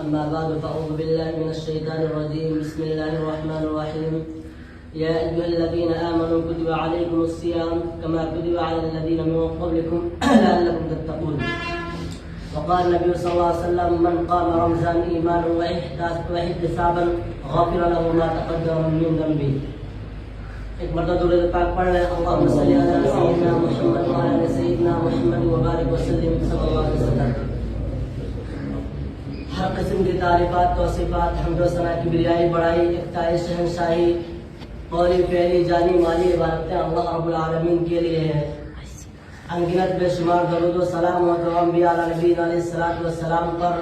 أما بعد فأعوذ بالله من الشيطان الرجيم. بسم الله الرحمن الرحيم. يا أيها الذين آمنوا كتب عليكم الصيام كما كتب على الذين من قبلكم لعلكم تتقون. وقال النبي صلى الله عليه وسلم من قام رمضان إيمانا واحتسابا غفر له ما تقدم من ذنبه. ایک مرتبہ درود پاک پڑھ رہے ہیں. اللهم صل على سيدنا محمد وعلى آل سيدنا محمد وبارك وسلم صلی اللہ علیہ وسلم. ہر قسم کی تعریفات توصیفات حمد و ثنا کی بریائی بڑائی اقتدار شہنشاہی قولی فعلی جانی مالی عبادتیں اللہ رب العالمین کے لیے ہے. انگنت بے شمار درود و سلام و انبیاء علی نبینا علیہ الصلوۃ والسلام پر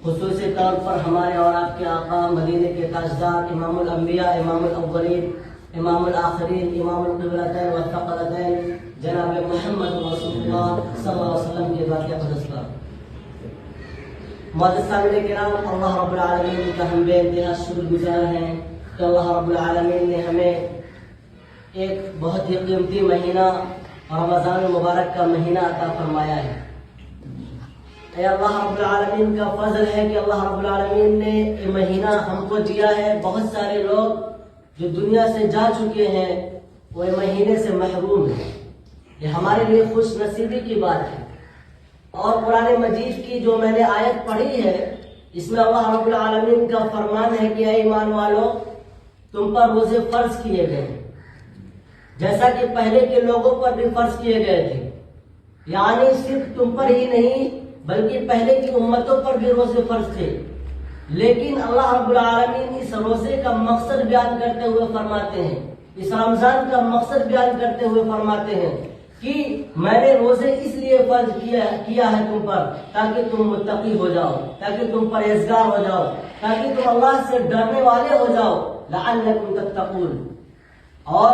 خصوصی طور پر ہمارے اور آپ کے آقا مدینے کے تاجدار امام الانبیاء امام الاولین امام الآخرین امام القبلتین والثقلتین جناب محمد رسول اللہ صلی اللہ علیہ وسلم کے ذات اقدس پر. معزز سامعین کرام، اللہ رب العالمین کا ہم بے انتہا شکر گزار ہیں کہ اللہ رب العالمین نے ہمیں ایک بہت ہی قیمتی مہینہ رمضان المبارک کا مہینہ عطا فرمایا ہے. اے اللہ رب العالمین کا فضل ہے کہ اللہ رب العالمین نے یہ مہینہ ہم کو دیا ہے. بہت سارے لوگ جو دنیا سے جا چکے ہیں وہ یہ مہینے سے محروم ہیں. یہ ہمارے لیے خوش نصیبی کی بات ہے. اور قرآن مجید کی جو میں نے آیت پڑھی ہے اس میں اللہ رب العالمین کا فرمان ہے کہ اے ایمان والو تم پر روزے فرض کیے گئے ہیں جیسا کہ پہلے کے لوگوں پر بھی فرض کیے گئے تھے. یعنی صرف تم پر ہی نہیں بلکہ پہلے کی امتوں پر بھی روزے فرض تھے. لیکن اللہ رب العالمین اس روزے کا مقصد بیان کرتے ہوئے فرماتے ہیں، اس رمضان کا مقصد بیان کرتے ہوئے فرماتے ہیں کہ میں نے روزے اس لیے فرض کیا ہے تم پر تاکہ تم متقی ہو جاؤ، تاکہ تم پرہیزگار ہو جاؤ، تاکہ تم اللہ سے ڈرنے والے ہو جاؤ. لعلکم تتقون. اور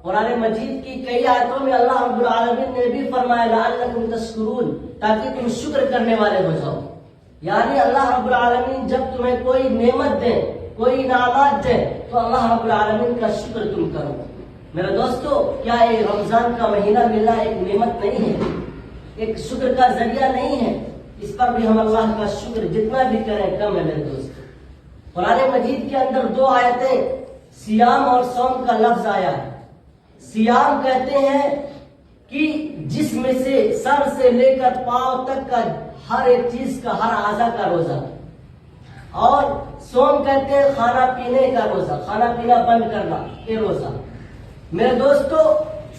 قرآن مجید کی کئی آیتوں میں اللہ رب العالمین نے بھی فرمایا لعلکم تشکرون، تاکہ تم شکر کرنے والے ہو جاؤ. یعنی اللہ رب العالمین جب تمہیں کوئی نعمت دے، کوئی انعامات دے تو اللہ رب العالمین کا شکر تم کرو. میرے دوستو، کیا یہ رمضان کا مہینہ ملنا ایک نعمت نہیں ہے، ایک شکر کا ذریعہ نہیں ہے؟ اس پر بھی ہم اللہ کا شکر جتنا بھی کریں کم ہے. میرے دوستو، قرآن مجید کے اندر دو آیتیں سیام اور صوم کا لفظ آیا ہے. سیام کہتے ہیں کہ جسم سے سر سے لے کر پاؤں تک کا ہر ایک چیز کا، ہر اعضا کا روزہ. اور صوم کہتے ہیں کھانا پینے کا روزہ، کھانا پینا بند کرنا یہ روزہ. میرے دوستو،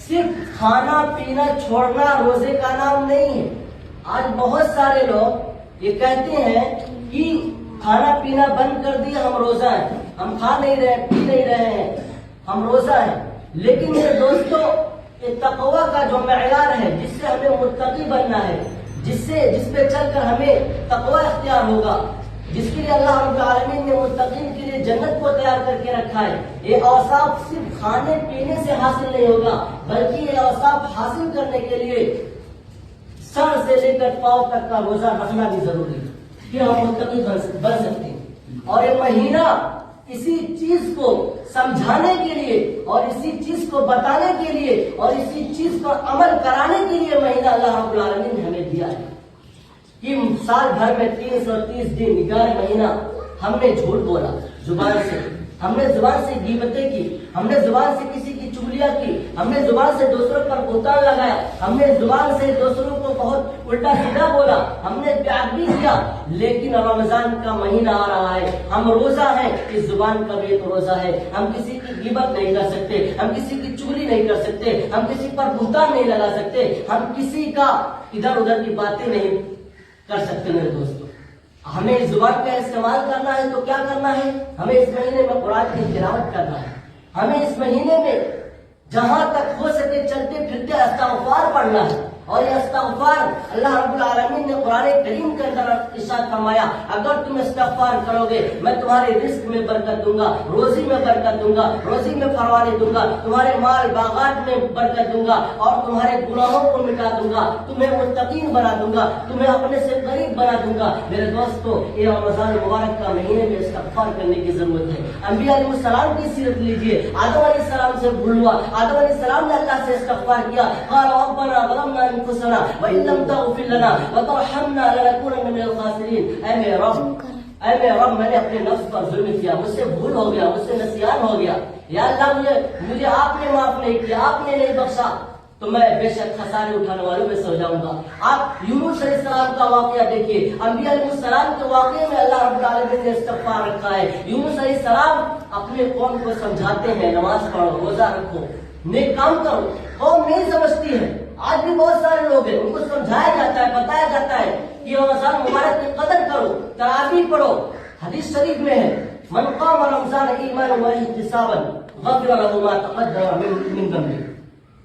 صرف کھانا پینا چھوڑنا روزے کا نام نہیں ہے. آج بہت سارے لوگ یہ کہتے ہیں کہ کھانا پینا بند کر دیا ہم روزہ ہیں، ہم کھا نہیں رہے پی نہیں رہے ہیں، ہم روزہ ہیں. لیکن میرے دوستو، یہ تقوی کا جو معیار ہے جس سے ہمیں متقی بننا ہے، جس پہ چل کر ہمیں تقوی اختیار ہوگا، جس کے لیے اللہ رب العالمین نے متقین کے لیے جنت کو تیار کر کے رکھا ہے، یہ اوصاف صرف کھانے پینے سے حاصل نہیں ہوگا بلکہ یہ اوصاف حاصل کرنے کے لیے سر سے لے کر پاؤں تک کا روزہ رکھنا بھی ضروری ہے کہ ہم متقی بن سکتے ہیں. اور یہ مہینہ اسی چیز کو سمجھانے کے لیے اور اسی چیز کو بتانے کے لیے اور اسی چیز پر عمل کرانے کے لیے مہینہ اللہ رب العالمین نے ہمیں دیا ہے کہ سال بھر میں 330 دن 11 مہینہ ہم نے جھوٹ بولا زبان سے، ہم نے زبان سے غیبتیں کی، ہم نے زبان سے کسی کی چغلیاں کی، ہم نے زبان سے دوسروں پر بہتان لگایا، ہم نے زبان سے دوسروں کو بہت الٹا سیدھا بولا، ہم نے پیار بھی کیا. لیکن رمضان کا مہینہ آ رہا ہے، ہم روزہ ہیں، اس زبان کا بھی ایک روزہ ہے. ہم کسی کی غیبت نہیں کر سکتے، ہم کسی کی چغلی نہیں کر سکتے، ہم کسی پر بہتان نہیں لگا سکتے، ہم کسی کا ادھر ادھر کی باتیں نہیں کر سکتے. میرے دوستو، ہمیں اس زبان کا استعمال کرنا ہے تو کیا کرنا ہے؟ ہمیں اس مہینے میں قرآن کی تلاوت کرنا ہے. ہمیں اس مہینے میں جہاں تک ہو سکے چلتے پھرتے استغفار پڑھنا ہے. اور یہ استغفار اللہ رب العالمین نے قرآن کریم کے اندر ارشاد فرمایا اگر تم استغفار کرو گے میں تمہارے رزق میں برکت دوں گا، روزی میں برکت دوں گا، روزی میں فراوانی دوں گا، تمہارے مال باغات میں برکت دوں گا اور تمہارے گناہوں کو مٹا دوں گا، تمہیں متقین بنا دوں گا، تمہیں اپنے سے قریب بنا دوں گا. میرے دوستو، یہ رمضان مبارک کا مہینے میں استغفار کرنے کی ضرورت ہے. انبیاء علیہ السلام کی سیرت لیجیے. آدم علیہ السلام سے بھول ہوا، آدم علیہ السلام نے اللہ سے استغفار کیا. قال ربنا ظلمنا انفسنا وان لم تغفر لنا وترحمنا لنكونن من الخاسرين. اے میرے رب، اے میرے رب میں نے اپنے نفس پر ظلم کیا، مجھ سے بھول ہو گیا، مجھ سے نسیان ہو گیا، یا اللہ مجھے آپ نے معاف نہیں کیا، آپ نے نہیں بخشا تو میں بے شک خسارے اٹھانے والوں میں سے ہو جاؤں گا۔ آپ یونس علیہ السلام کا واقعہ دیکھیے، انبیاء علیہ السلام کے واقعے میں اللہ رب العالمین نے استغفار رکھا ہے۔ یونس علیہ السلام اپنے قوم کو سمجھاتے ہیں نماز پڑھو، روزہ رکھو، نیک کام کرو، قوم نہیں سمجھتی ہے۔ آج بھی بہت سارے لوگ ہیں، ان کو سمجھایا جاتا ہے، بتایا جاتا ہے کہ رمضان مبارک کی قدر کرو، تراویح پڑھو۔ حدیث شریف میں ہے من قام رمضان ایمانا واحتسابا غفر له ما تقدم من ذنبه،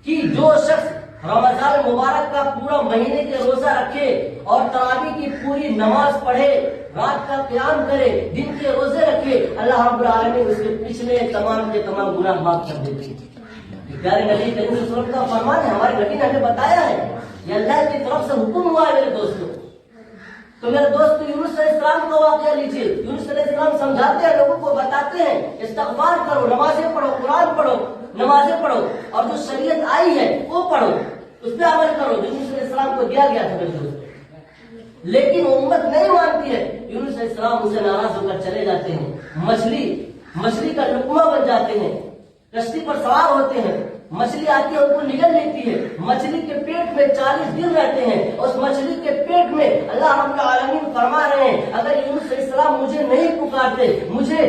کہ جو شخص رمضان مبارک کا پورا مہینے کے روزہ رکھے اور تراویح کی پوری نماز پڑھے، رات کا قیام کرے، دن کے روزے رکھے، اللہ رب العالمین اس کے پچھلے تمام کے تمام گناہ معاف کر دیتے ہیں۔ پیارے نبی کریم صلی اللہ علیہ وسلم کا فرمان ہے، ہمارے نبی نے ہمیں بتایا ہے، یہ اللہ کی طرف سے حکم ہوا ہے میرے دوستوں۔ تو میرے دوست یونس علیہ السلام کا واقعہ لیجیے، یونس علیہ السلام سمجھاتے ہیں، لوگوں کو بتاتے ہیں استغفار کرو، نمازیں پڑھو، قرآن پڑھو، نمازیں پڑھو، اور جو شریعت آئی ہے وہ پڑھو، اس پہ عمل کرو جو یونس علیہ السلام کو دیا گیا تھا میرے دوست۔ لیکن امت نہیں مانتی ہے، یونس علیہ السلام ان سے ناراض ہو کر چلے جاتے ہیں، مچھلی کا لقمہ بن جاتے ہیں، کشتی پر سوار ہوتے ہیں، مچھلی آتی ہے ان کو نگل لیتی ہے، مچھلی کے پیٹ میں 40 دن رہتے ہیں، اس مچھلی کے پیٹ میں اللہ رب العالمین فرما رہے ہیں اگر یونس علیہ السلام مجھے نہیں پکارتے، مجھے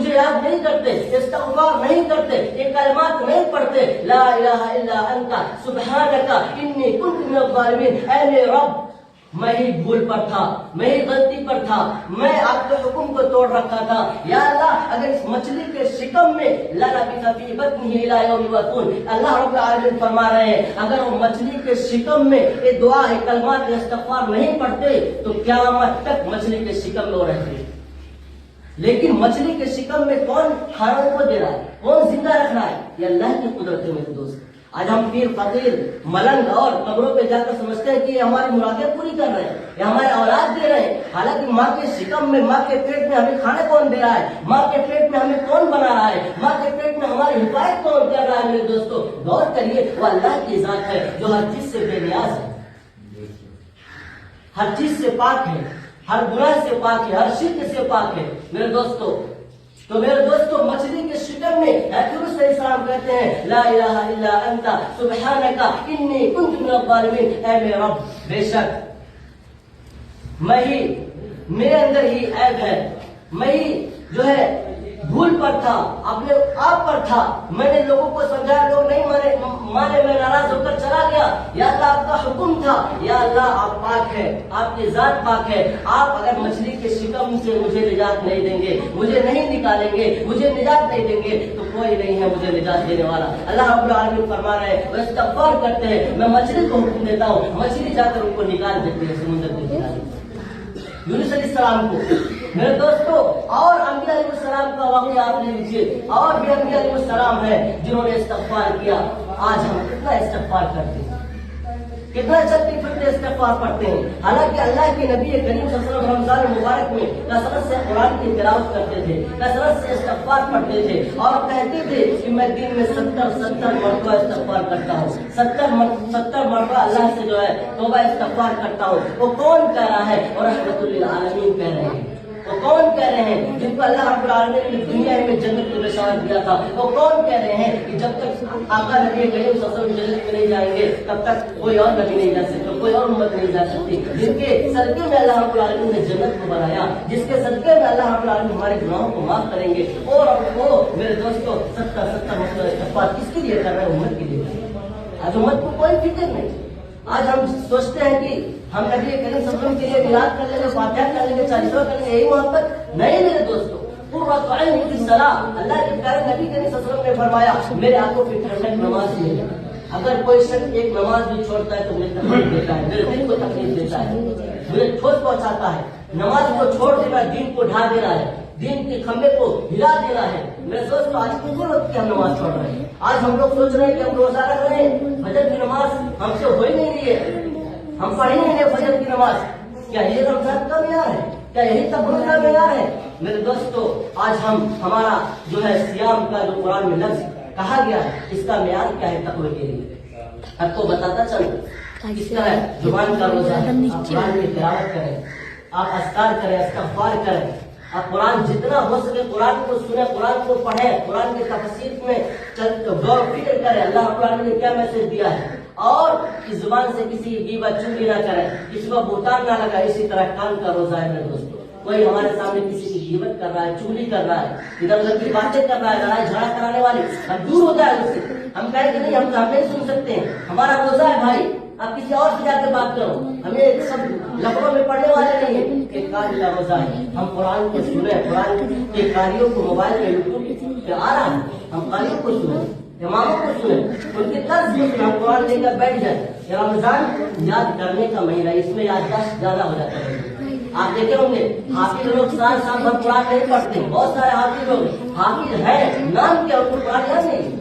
یاد نہیں کرتے، استغفار نہیں کرتے، یہ کلمات نہیں پڑھتے، لا الہ الا انت سبحانک انی کنت من الظالمین، اے میرے رب میں ہی بھول پر تھا، میں ہی غلطی پر تھا، میں آپ کے حکم کو توڑ رکھا تھا، یا اللہ اگر اس مچھلی کے شکم میں للبث فی بطنہ الی یوم یبعثون، اللہ رب العالمین فرما رہے ہیں اگر وہ مچھلی کے شکم میں یہ دعا ہے کلمات استغفار نہیں پڑھتے تو قیامت تک مچھلی کے شکم میں وہ رہتے۔ لیکن مچھلی کے شکم میں کون کھانا کو دے رہا ہے، کون زندہ رکھ رہا ہے؟ یہ اللہ کی قدرت ہے میرے دوست۔ آج ہم پیر فقیر ملنگ اور قبروں پہ جا کر سمجھتے ہیں کہ یہ ہماری مرادیں پوری کر رہے ہیں، یہ ہمارے اولاد دے رہے ہیں، حالانکہ ماں کے شکم میں، ماں کے پیٹ میں ہمیں کھانا کون دے رہا ہے، ماں کے پیٹ میں ہمیں کون بنا رہا ہے، ماں کے پیٹ میں ہماری حفاظت کون کر رہا ہے؟ میرے دوستو غور کریے، وہ اللہ کی ذات ہے جو ہر چیز سے بے نیاز ہے، ہر چیز سے پاک ہے، ہر گناہ سے پاک ہے، ہر شرک سے پاک ہے میرے دوستو۔ تو میرے دوستو مچھلی کے شکم میں یونس علیہ السلام کہتے ہیں لا الہ الا انت سبحانک انی کنت من الظالمین، اے میرے رب بے شک میرے اندر ہی عیب ہے، میں ہی جو ہے بھول پر تھا، اپنے آپ پر تھا، میں نے لوگوں کو سمجھایا، لوگ نہیں مانے، میں ناراض ہو کر چلا گیا، یا اللہ آپ کا حکم تھا، یا اللہ آپ پاک ہے، آپ کی ذات پاک ہے، آپ اگر مچھلی کے شکم سے مجھے نجات نہیں دیں گے، مجھے نہیں نکالیں گے، مجھے نجات نہیں دیں گے تو کوئی نہیں ہے مجھے نجات دینے والا۔ اللہ رب العالمین فرما رہے ہیں وہ استغفار کرتے ہیں، میں مچھلی کو حکم دیتا ہوں، مچھلی جا کر ان کو نکال دیتی ہے سمندر کے کنارے۔ یونس علیہ السلام کو میرے دوستو اور انبیاء علیہ السلام کا واقعہ آپ نے لیجیے، اور بھی انبیاء علیہ السلام ہے جنہوں نے استغفار کیا۔ آج ہم کتنا استغفار کرتے ہیں، کتنا چلتے پھرتے استغفار پڑھتے ہیں، حالانکہ اللہ کے نبی کریم صلی اللہ علیہ وسلم رمضان مبارک میں کثرت سے قرآن کی تلاوت کرتے تھے، کثرت سے استغفار پڑھتے تھے، اور کہتے تھے کہ میں دن میں 70 مرتبہ استغفار کرتا ہوں، 70 مرتبہ اللہ سے جو ہے توبہ استغفار کرتا ہوں۔ وہ کون کہہ رہا ہے؟ اور رحمت للعالمین کہہ رہے ہیں، وہ کون کہہ رہے ہیں جن کو اللہ رب العالمین نے دنیا میں جنت کی بشارت دیا تھا؟ وہ کون کہہ رہے ہیں کہ جب تک آقا نبی کریم صلی اللہ علیہ وسلم جنت میں نہیں جائیں گے تب تک کوئی اور نبی نہیں جا سکتا، کوئی اور امت نہیں جا سکتی، جن کے صدقے میں اللہ رب العالمین نے جنت کو بنایا، جس کے صدقے میں اللہ رب العالمین ہمارے گناہوں کو معاف کریں گے۔ اور وہ میرے دوستوں 70 مرتبہ استغفار کس کے لیے کر رہے ہیں؟ امت کے لیے۔ آج امت کو کوئی فکر نہیں۔ آج ہم سوچتے ہیں کہ ہم نبی کریم صلی اللہ علیہ وسلم کے لیے میلاد کر لیں گے، فاتحہ کر لیں گے، چالیسواں کر لیں گے، یہی محبت نہیں میرے دوستوں۔ قرۃ عین فی الصلاۃ، اللہ کے پیارے نبی کریم صلی اللہ علیہ وسلم نے فرمایا میرے آنکھوں کی ٹھنڈک نماز میں ہے، اگر کوئی شخص ایک نماز بھی چھوڑتا ہے تو مجھے تکلیف دیتا ہے، میرے دل کو تکلیف دیتا ہے، مجھے ٹھوس پہنچاتا ہے۔ نماز کو چھوڑ دینا دین کو ڈھا دینا ہے، دین کے کھمبے کو ہلا دینا ہے۔ میرے دوست آج کتنے وقت کی ہم نماز چھوڑ رہے ہیں؟ آج ہم لوگ سوچ رہے ہیں کہ ہم روزہ رکھ رہے ہیں، فجر کی نماز ہم سے ہو ہی نہیں رہی ہے، ہم پڑھ ہی نہیں رہے فجر کی نماز۔ کیا یہ رمضان کا معیار ہے؟ کیا یہی تبرک کا معیار ہے؟ میرے دوستو آج ہمارا جو ہے سیام کا جو قرآن میں لفظ کہا گیا ہے اس کا معیار کیا ہے تقوی کے لیے؟ آپ کو بتاتا چلوں کس طرح زبان کا روزہ ہے، آپ قرآن کی تلاوت کریں، آپ اذکار کریں، استغفار کریں، آپ قرآن جتنا ہو سکے قرآن کو سنیں، قرآن کو پڑھیں، قرآن کی تفسیر میں غور و فکر کریں اللہ رب العالمین نے کیا میسج دیا ہے، اور اس زبان سے کسی کی غیبت چغلی نہ کریں، کسی کو بہتان نہ لگائیں۔ اسی طرح کان کا روزہ ہے میرے دوستو، کوئی ہمارے سامنے کسی کی غیبت کر رہا ہے، چغلی کر رہا ہے، ادھر ادھر کی باتیں کر رہا ہے، لڑائی جھگڑا کرانے والی، ہم دور ہو جائے اس سے۔ ہم کہیں کہ نہیں، ہم تو نہیں سن سکتے ہیں، ہمارا روزہ ہے بھائی، آپ کسی اور سے جا کے بات کرو، ہمیں سب لفظوں میں پڑھنے والے نہیں ہیں۔ ایک قاری کا روزہ ہے، ہم قرآن کو سنیں، قرآن کے قاریوں کو موبائل میں یوٹیوب پہ آ رہا ہے، ہم قاریوں کو سنیں، اماموں کو سنیں، ان کے طرز میں سنیں، ہم قرآن لے کر بیٹھ جائیں۔ یہ رمضان یاد کرنے کا مہینہ ہے، اس میں یادداشت زیادہ ہو جاتا ہے۔ آپ دیکھے ہوں گے حافظ لوگ سال سال بھر قرآن نہیں پڑھتے، بہت سارے حافظ لوگ حافظ ہیں، نام کیا ان کو قرآن یاد نہیں،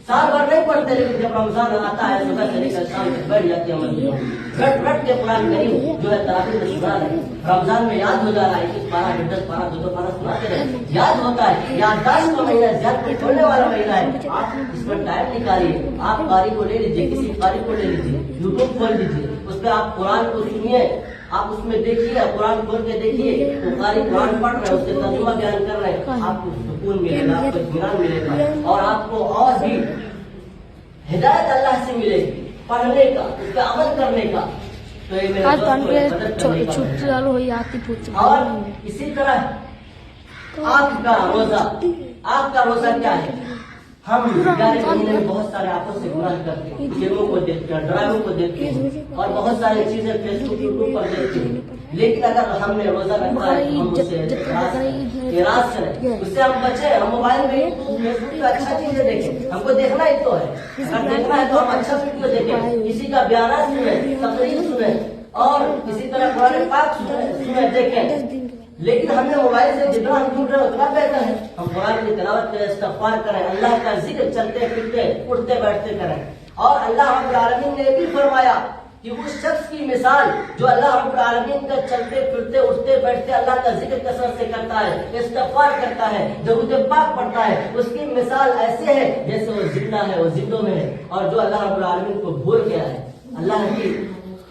سال بھر نہیں پڑھتے، لیکن جب رمضان آتا ہے صبح سے لے کر شام تک بیٹھ جاتے ہیں مسجد، رٹ کے قرآن کریم جو ہے تراویح میں سنا رہے ہیں، رمضان میں یاد ہو جا رہا ہے، 21 پارہ 10 پارہ 2 پارہ سناتے رہے، یاد ہوتا ہے۔ یادداشت کا مہینہ زیادہ کو چھوڑنے والا مہینہ ہے، آپ اس میں ٹائم نکالیے، آپ قاری کو لے لیجیے، کسی قاری کو لے لیجیے، یوٹیوب کھول لیجیے، اس پہ آپ قرآن کو سنیے، آپ اس میں دیکھیے، قرآن کھول کے دیکھیے، تو قاری قرآن پڑھ رہے ہیں، اس کے ترجمہ بیان کر رہے ہیں، آپ کو سکون ملے گا، آپ کو اطمینان ملے گا، اور آپ کو اور بھی ہدایت اللہ سے ملے گی پڑھنے کا، اس کا عمل کرنے کا۔ تو یہ میرے دوست کو مدد کرنے کا۔ اور اسی طرح آپ کا روزہ کیا ہے؟ ہم گیارہ مہینے میں بہت سارے آپس سے گناہ کرتے ہیں، فلموں کو دیکھتے ہیں، ڈراموں کو دیکھتے ہیں، اور بہت ساری چیزیں فیس بک یوٹیوب پر دیکھتے ہیں، لیکن اگر ہم نے روزہ رکھا ہے تو ہم اس سے اعراض کریں، اس سے ہم بچیں۔ ہم موبائل میں فیس بک پہ اچھا چیزیں دیکھیں، ہم کو دیکھنا ہی تو ہے، اگر دیکھنا ہے تو ہم اچھا ویڈیو دیکھیں، کسی کا بیانات سنیں، تقریر سنیں، اور اسی طرح قرآن پاک سنیں دیکھیں۔ لیکن ہمیں موبائل سے جتنا ہم دور رہے اتنا بہتر ہے، ہم قرآن کی تلاوت کریں، استغفار کریں، اللہ کا ذکر چلتے پھرتے اٹھتے بیٹھتے کریں۔ اور اللہ رب العالمین نے بھی فرمایا کہ اس شخص کی مثال جو اللہ رب العالمین کا چلتے پھرتے اٹھتے بیٹھتے اللہ کا ذکر کثرت سے کرتا ہے، استغفار کرتا ہے، درود پاک پڑھتا ہے، اس کی مثال ایسے ہے جیسے وہ زندہ ہے، وہ زندوں میں ہے، اور جو اللہ رب العالمین کو بھول گیا ہے، اللہ کی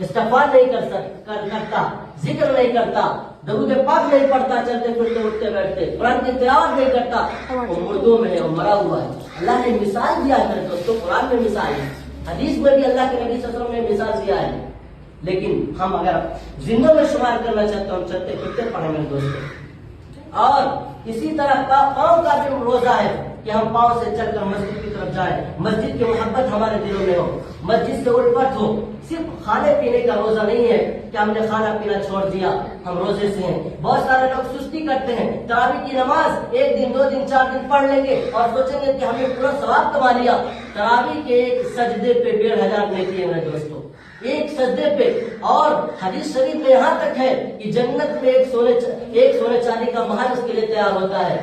استغفار نہیں کرتا، ذکر نہیں کرتا، درود پاک نہیں پڑھتا، چلتے پھرتے اٹھتے بیٹھتے قرآن کی تلاوت نہیں کرتا، وہ مردوں میں ہے، وہ مرا ہوا ہے۔ اللہ نے مثال دیا ہے دوستوں، قرآن میں مثال ہے، حدیث میں بھی اللہ کے نبی صلی اللہ علیہ وسلم نے مثال دیا ہے، لیکن ہم اگر زندوں میں شمار کرنا چاہتے ہیں ہم چلتے پھرتے پڑھیں میرے دوستوں۔ اور اسی طرح پاؤں کا بھی روزہ ہے کہ ہم پاؤں سے چل کر مسجد کی طرف جائیں، مسجد کی محبت ہمارے دلوں میں ہو، مسجد سے الفت ہو۔ صرف کھانے پینے کا روزہ نہیں ہے کہ ہم نے کھانا پینا چھوڑ دیا، ہم روزے سے ہیں۔ بہت سارے لوگ سستی کرتے ہیں، تراویح کی نماز 1 دن 2 دن 4 دن پڑھ لیں گے اور سوچیں گے کہ ہم نے پورا ثواب کما لیا۔ تراویح کے ایک سجدے پہ 1500 نیکی ہے میرے دوستوں، ایک سجدے پہ۔ اور حدیث شریف میں یہاں تک ہے کہ جنت میں ایک سونے چاندی کا محل اس کے لیے تیار ہوتا ہے،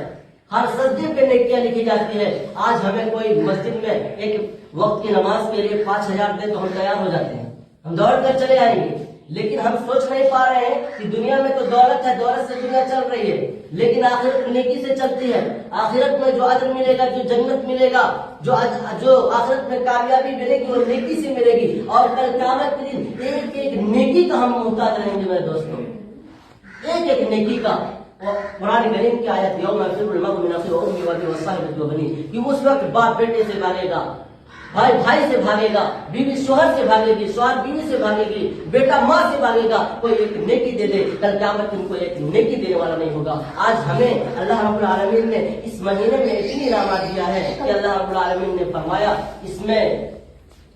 ہر سجدے پہ نیکیاں لکھی جاتی ہے۔ آج ہمیں کوئی مسجد میں ایک وقت کی نماز کے لیے 5000 دے تو ہم تیار ہو جاتے ہیں، ہم دوڑ کر چلے آئیں گے، لیکن ہم سوچ نہیں پا رہے ہیں کہ دنیا میں تو دولت ہے، دولت سے دنیا چل رہی ہے، لیکن آخرت نیکی سے چلتی ہے۔ آخرت میں جو اجر ملے گا، جو جنت ملے گا، جو آخرت میں کامیابی ملے گی وہ نیکی سے ملے گی، اور کل قیامت کے دن ایک ایک نیکی کا ہم محتاج رہیں گے میرے دوستوں، ایک ایک نیکی کا۔ قرآن کریم کی آیت یوم یفر المرء من اخیہ وامہ وابیہ وصاحبتہ وبنیہ، کہ اس وقت باپ بیٹے سے بھاگے گا، بھائی سے بھاگے گا، بیوی شوہر سے بھاگے گی، شوہر بیوی سے بھاگے گی، بیٹا ماں سے بھاگے گا۔ کوئی ایک نیکی دے دے، کل قیامت تم کو ایک نیکی دینے والا نہیں ہوگا۔ آج ہمیں اللہ رب العالمین نے اس مہینے میں اتنی انعامات دیا ہے کہ اللہ رب العالمین نے فرمایا اس میں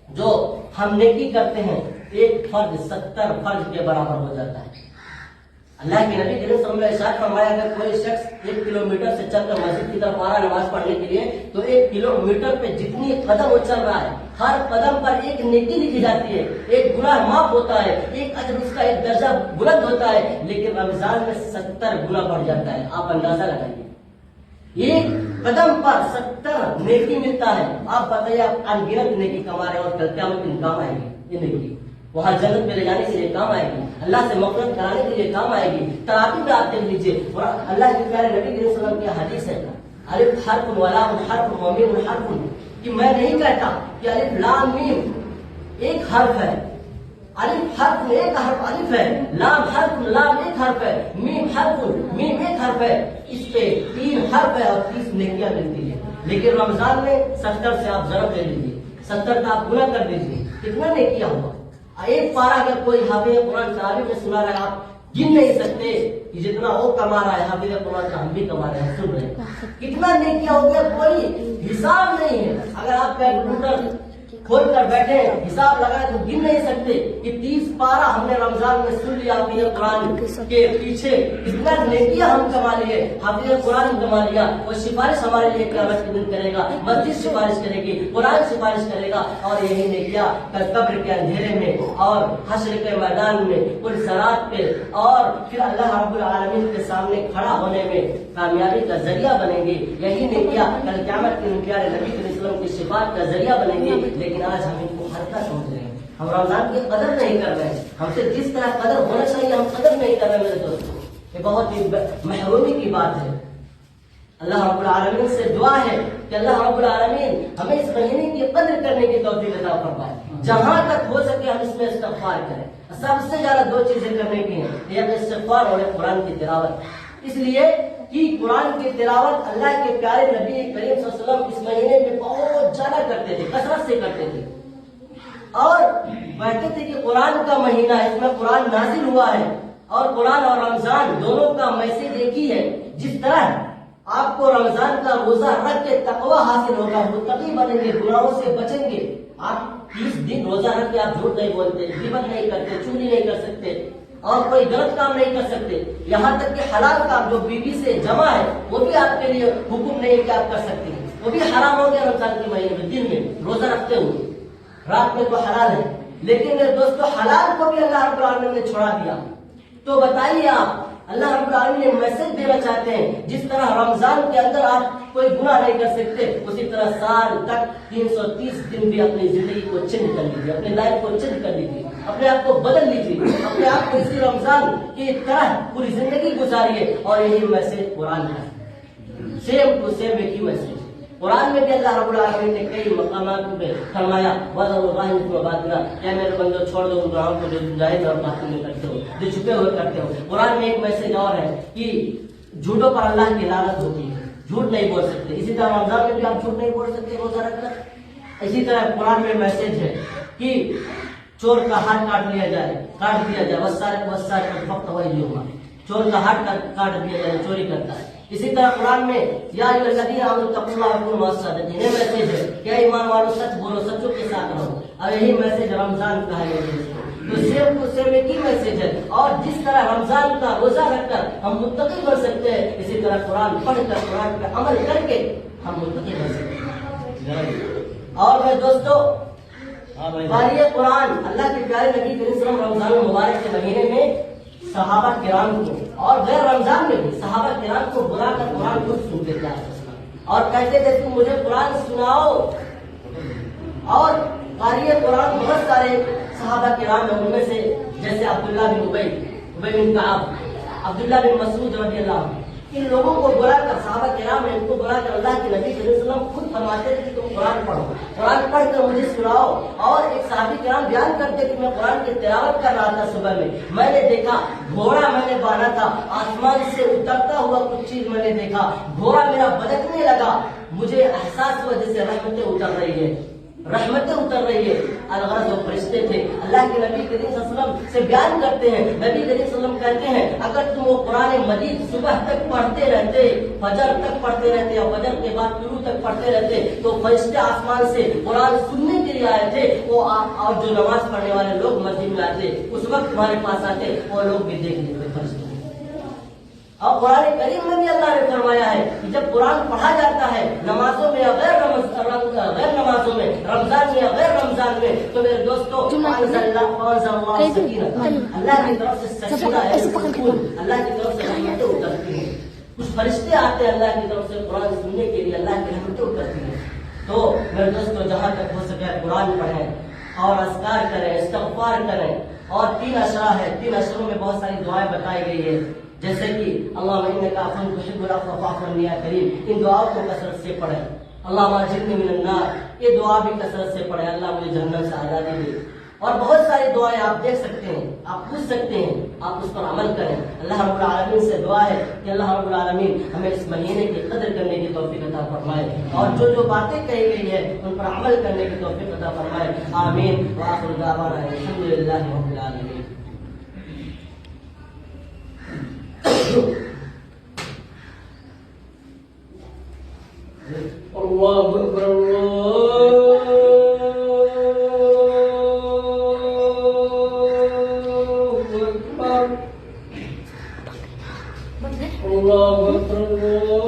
جو ہم نیکی کرتے ہیں ایک فرض 70 فرض کے برابر ہو جاتا ہے۔ اللہ کے نبی کریم صلی اللہ علیہ وسلم نے فرمایا اگر کوئی شخص 1 کلومیٹر سے چل کر مسجد کی طرف آ رہا ہے نماز پڑھنے کے لیے، تو 1 کلومیٹر پہ جتنی قدم وہ چل رہا ہے ہر قدم پر ایک نیکی لکھی جاتی ہے، ایک گناہ معاف ہوتا ہے، ایک اجر اس کا ایک درجہ بلند ہوتا ہے۔ لیکن رمضان میں 70 گنا بڑھ جاتا ہے، آپ اندازہ لگائیے، ایک قدم پر 70 نیکی ملتا ہے۔ آپ بتائیے آپ انگنت نیکی کما رہے ہیں اور کل قیامت میں کام آئے گی یہ نیکی، وہاں جنت میں لے جانے کے لیے کام آئے گی، اللہ سے مغفرت کرانے کے لیے کام آئے گی۔ تراویح میں آپ دیکھ لیجیے، اور اللہ کے پیارے نبی کریم صلی اللہ علیہ وسلم کی حدیث ہے الف حرف ولام حرف ومیم حرف، کہ میں نہیں کہتا کہ الف لام میم ایک حرف ہے الف حرف ایک حرف الف ہے، لام حرف لام ایک حرف ہے، میم حرف میم ایک حرف ہے، اس پہ 3 حرف ہے اور 30 نیکیاں ملتی ہیں. لیکن رمضان میں 70 سے آپ ضرب لے لیجیے، 70 کا آپ گنا کر دیجیے، کتنا نیکیاں ہوا. ایک پارا اگر کوئی حافظ قرآن تراویح میں سنا رہا ہے، آپ گن نہیں سکتے کہ جتنا وہ کما رہا ہے حافظ قرآن کا ہم بھی کما رہے ہیں، سن رہے ہیں کتنا نیکیاں ہو گیا، کوئی حساب نہیں ہے. اگر آپ کیلکولیٹر کھول کر بیٹھے حساب لگائے تو گن نہیں سکتے کہ 30 پارا ہم نے رمضان میں سن لیا حافظ قرآن کے پیچھے کتنا نیکیاں ہم کما لیے، حافظ قرآن کما لیا. وہ سفارش ہمارے لیے قیامت کے دن کرے گا، مسجد سفارش کرے گی، قرآن سفارش کرے گا. اور یہی نیکیاں قبر کے اندھیرے میں اور حشر کے میدان میں پل صراط پہ اور پھر اللہ رب العالمین کے سامنے کھڑا ہونے میں کامیابی کا ذریعہ بنیں گے. یہی نیکیاں کل قیامت کے پیارے نبی صلی اللہ علیہ وسلم کی شفاعت کا ذریعہ بنیں گے. لیکن آج ہم ان کو ہلکا سمجھ رہے ہیں، ہم رمضان کی قدر نہیں کر رہے ہیں. ہم سے جس طرح قدر ہونا چاہیے ہم قدر نہیں کر رہے میرے دوستوں. یہ بہت ہی محرومی کی بات ہے. اللہ رب العالمین سے دعا ہے کہ اللہ رب العالمین ہمیں اس مہینے کی قدر کرنے کی توفیق عطا فرمائے. جہاں تک ہو سکے ہم اس میں استغفار کریں. سب سے زیادہ 2 چیزیں کرنے کی ہیں، ایک استغفار اور ایک قرآن کی تلاوت. اس لیے کہ قرآن کی تلاوت اللہ کے پیارے نبی کریم صلی اللہ علیہ وسلم اس مہینے میں بہت زیادہ کرتے تھے، کثرت سے کرتے تھے. اور کہتے تھے کہ قرآن کا مہینہ ہے، اس میں قرآن نازل ہوا ہے. اور قرآن اور رمضان دونوں کا میسج ایک ہی ہے. جس طرح آپ کو رمضان کا روزہ رکھ کے تقویٰ حاصل ہوگا، متقی بنیں گے، گناہوں سے بچیں گے. آپ 30 دن روزہ رکھ کے آپ جھوٹ نہیں بولتے، غیبت نہیں کرتے، چوری نہیں کر سکتے اور کوئی غلط کام نہیں کر سکتے. یہاں تک کہ حلال کام جو بیوی سے جمع ہے وہ بھی آپ کے لیے حکم نہیں ہے کہ آپ کر سکتے ہیں، وہ بھی حرام ہو گیا رمضان کے مہینے میں. دن میں روزہ رکھتے ہوئے رات میں تو حلال ہے، لیکن میرے دوستو حلال کو بھی اللہ رب العالمین نے چھوڑا دیا. تو بتائیے آپ، اللہ رب العالمین نے میسج دینا چاہتے ہیں جس طرح رمضان کے اندر آپ کوئی گناہ نہیں کر سکتے، اسی طرح سال تک 330 دن بھی اپنی زندگی کو چینج کر لیجیے، اپنی لائف کو چینج کر لیجیے، اپنے آپ کو بدل لیجیے، اپنے آپ کو اسی رمضان کی طرح پوری زندگی گزاریے. اور یہی میسج قرآن کا ہے، سیم ٹو سیم ایک ہی میسج. قرآن میں بھی اللہ رب العالمین نے کئی مقامات پہ فرمایا کیا میرے بندو چھوڑ دو ان گناہوں کو جو ظاہر اور باطن میں کرتے ہو، جو چھپے ہوئے کرتے ہو. قرآن میں ایک میسج اور ہے کہ جھوٹوں پر اللہ کی لعنت ہوتی ہے، جھوٹ نہیں بول سکتے. اسی طرح رمضان میں بھی آپ جھوٹ نہیں بول سکتے روزہ رکھ کر. اسی طرح قرآن میں میسج ہے کہ چور کا ہاتھ کاٹ دیا جائے چور کا ہاتھ کاٹ دیا جائے چوری کرتا ہے. اسی طرح قرآن میں یا ایھا الذین آمنوا اتقوا اللہ وکونوا مع الصادقین، یہ میسج ہے کہ ایمان والوں سچ بولو، سچوں کے ساتھ رہو. اور یہی میسج رمضان کا ہے. تو سیم ٹو سیم ایک ہی میسج ہے. اور جس طرح رمضان کا روزہ رکھ کر ہم متقی بن سکتے ہیں، اسی طرح قرآن پڑھ کر قرآن پہ عمل کر کے ہم متقی بن سکتے ہیں. اور میں دوستو قاری قرآن اللہ کے پیارے نبی کریم صلی اللہ علیہ وسلم رمضان المبارک کے مہینے میں صحابہ کرام کو اور غیر رمضان میں بھی صحابہ کرام کو بلا کر قرآن خود سنتے تھے اور کہتے تھے تم مجھے قرآن سناؤ. اور قاری قرآن بہت سارے صحابہ کرام ہیں، ان میں سے جیسے عبداللہ بن ابی بن کعب، عبداللہ بن مسعود رضی اللہ عنہ، ان لوگوں کو بلا کر صحابہ کرام نے ان کو بلا کر اللہ کے نبی صلی اللہ علیہ وسلم خود فرماتے تھے کہ تم قرآن پڑھو، قرآن پڑھ کر مجھے سناؤ. اور ایک صحابی کرام بیان کرتے کہ میں قرآن کی تلاوت کر رہا تھا صبح میں نے دیکھا گھوڑا میں نے باندھا تھا، آسمان سے اترتا ہوا کچھ چیز میں نے دیکھا، گھوڑا میرا بھٹکنے لگا، مجھے احساس ہوا جیسے رحمتیں اتر رہی ہے، رحمتیں اتر رہی ہے. الغرض وہ فرشتے تھے. اللہ کے نبی کریم صلی اللہ علیہ وسلم سے بیان کرتے ہیں، نبی کریم صلی اللہ علیہ وسلم کہتے ہیں اگر تم وہ قرآن مجید صبح تک پڑھتے رہتے، فجر تک پڑھتے رہتے اور فجر کے بعد طلوع تک پڑھتے رہتے تو فرشتے آسمان سے قرآن سننے کے لیے آئے تھے. وہ اور جو نماز پڑھنے والے لوگ مسجد میں آتے اس وقت تمہارے پاس آتے، وہ لوگ بھی دیکھ لیتے فرشتے. اور قرآن کریم میں بھی اللہ نے فرمایا ہے کہ جب قرآن پڑھا جاتا ہے نمازوں میں یا غیر نمازوں میں، رمضان میں یا غیر رمضان میں، تو میرے دوستو اللہ کی طرف سے سکینہ ہے، اللہ کی طرف سے رحمتیں اترتی ہیں. کچھ فرشتے آتے ہیں اللہ کی طرف سے قرآن سننے کے لیے، اللہ کی رحمتیں اترتی ہیں. تو میرے دوستو جہاں تک ہو سکے قرآن پڑھیں اور اذکار کریں، استغفار کریں. اور 3 اشرا ہے، 3 اشروں میں بہت ساری دعائیں بتائی گئی ہے، جیسے کہ اللہم انک عفو تحب العفو فاعف عنی یا کریم. ان دعاؤں کو کثرت سے پڑھیں. اللہم اجرنی من النار، یہ دعا بھی کثرت سے پڑھیں، اللہ مجھے جہنم سے آزادی دے. اور بہت ساری دعائیں آپ دیکھ سکتے ہیں، آپ پوچھ سکتے ہیں، آپ اس پر عمل کریں۔ اللہ رب العالمین سے دعا ہے کہ اللہ رب العالمین ہمیں اس مہینے کی قدر کرنے کی توفیق عطا فرمائے، اور جو جو باتیں کہی گئی ہے ان پر عمل کرنے کی توفیق عطا فرمائے۔ آمین وآخر دعوانا الحمدللہ رب العالمین۔ اللہ اکبر، اللہ اکبر، اللہ اکبر، اللہ